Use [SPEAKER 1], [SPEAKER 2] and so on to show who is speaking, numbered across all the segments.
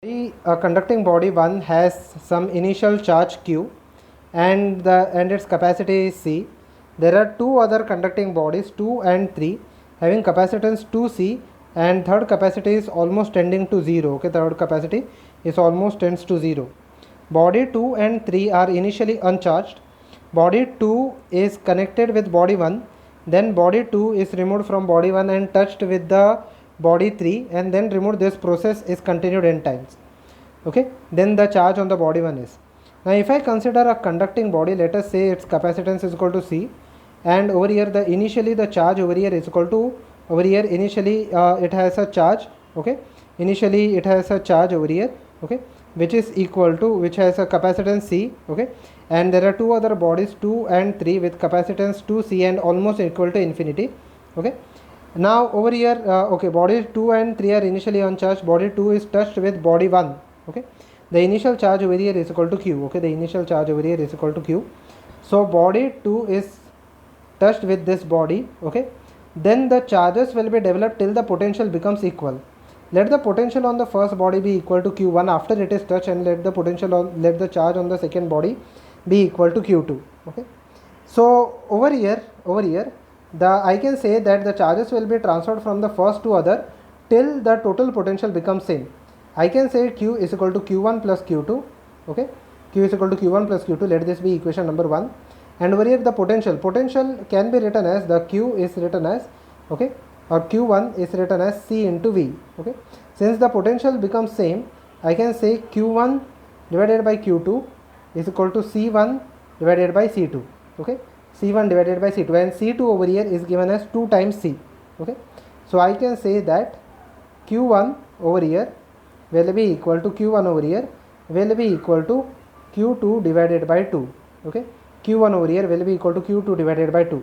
[SPEAKER 1] A conducting body 1 has some initial charge q and its capacity is C. There are two other conducting bodies 2 and 3 having capacitance 2C and third capacity is almost tending to 0. Okay, third capacity is almost tends to 0. Body 2 and 3 are initially uncharged. Body 2 is connected with body 1, then body 2 is removed from body 1 and touched with the body 3 and then removed. This process is continued n times. Okay, then the charge on the body 1 is. Now if I consider a conducting body, let us say its capacitance is equal to C, and over here initially the charge over here is equal to, over here initially it has a charge, okay, initially it has a charge over here, okay, which is equal to, which has a capacitance C, okay, and there are two other bodies 2 and 3 with capacitance 2C and almost equal to infinity. Okay, now over here okay, body 2 and 3 are initially uncharged. Body 2 is touched with body 1. Okay, the initial charge over here is equal to q. Okay, the initial charge over here is equal to q. So body 2 is touched with this body. Okay, then the charges will be developed till the potential becomes equal. Let the potential on the first body be equal to q1 after it is touched, and let the charge on the second body be equal to q2. Okay, so over here I can say that the charges will be transferred from the first to other till the total potential becomes same. I can say q is equal to q1 plus q2. Okay, q is equal to q1 plus q2. Let this be equation number 1. And over here the potential can be written as, the q is written as, okay, or q1 is written as C into V. Okay, since the potential becomes same, I can say q1 divided by q2 is equal to C1 divided by C2. Okay, C1 divided by C2, and C2 over here is given as 2 times C. Okay, so I can say that q1 over here will be equal to, q1 over here will be equal to q2 divided by 2. Okay, q1 over here will be equal to q2 divided by 2.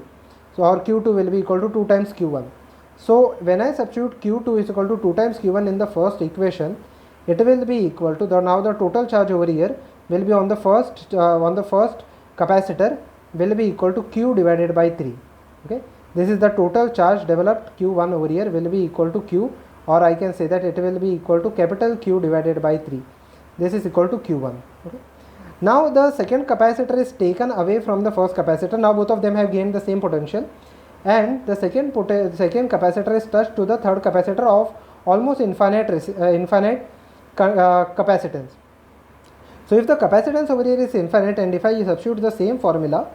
[SPEAKER 1] So our q2 will be equal to 2 times q1. So when I substitute q2 is equal to 2 times q1 in the first equation, it will be equal to, now the total charge over here will be on the first capacitor will be equal to q divided by 3. Okay, this is the total charge developed. q1 over here will be equal to q, or I can say that it will be equal to capital Q divided by 3. This is equal to q1. Okay, now the second capacitor is taken away from the first capacitor. Now both of them have gained the same potential, and the second capacitor is touched to the third capacitor of almost infinite capacitance. So if the capacitance over here is infinite, and if I substitute the same formula,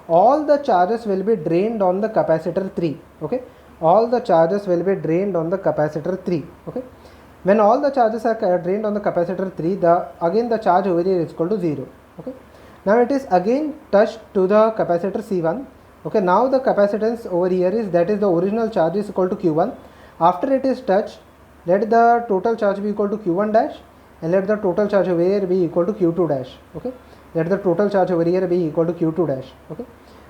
[SPEAKER 1] all the charges will be drained on the capacitor 3. Okay, all the charges will be drained on the capacitor 3. Okay, when all the charges are drained on the capacitor 3, again the charge over here is equal to 0. Okay, now it is again touched to the capacitor C1. Okay, now the capacitance over here is, that is the original charge is equal to q1. After it is touched, let the total charge be equal to q1 dash, and let the total charge over here be equal to q2 dash. Okay, let the total charge over here be equal to q2 dash. Okay,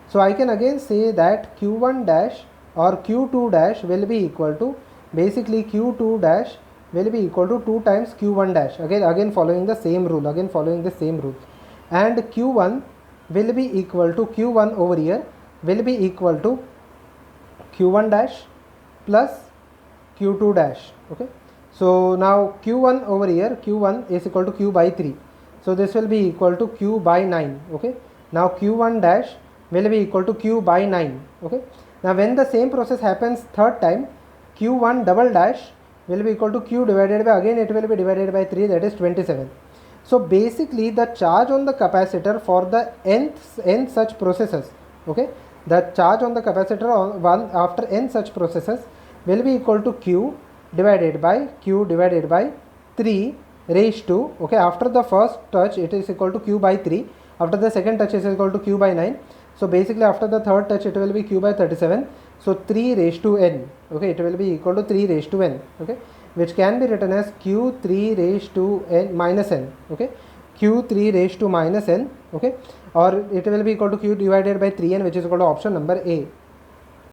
[SPEAKER 1] so I can again say that q1 dash or q2 dash will be equal to, basically q2 dash will be equal to 2 times q1 dash, again following the same rule, and q1 will be equal to, q1 over here will be equal to q1 dash plus q2 dash. Okay, so now q1 over here, q1 is equal to q by 3, so this will be equal to q by 9. Okay, now q1 dash will be equal to q by 9. Okay, now when the same process happens third time, q1 double dash will be equal to q divided by, again it will be divided by 3, that is 27. So basically the charge on the capacitor for the n such processes, okay, the charge on the capacitor on one after n such processes will be equal to q divided by 3 raised to, okay, after the first touch it is equal to q by 3, after the second touch is equal to q by 9. So basically after the third touch it will be q by 37. So 3 raised to n. Okay, it will be equal to 3 raised to n. Okay, which can be written as q3 raised to n minus n. Okay, q3 raised to minus n. Okay, or it will be equal to q divided by 3n, which is equal to option number A.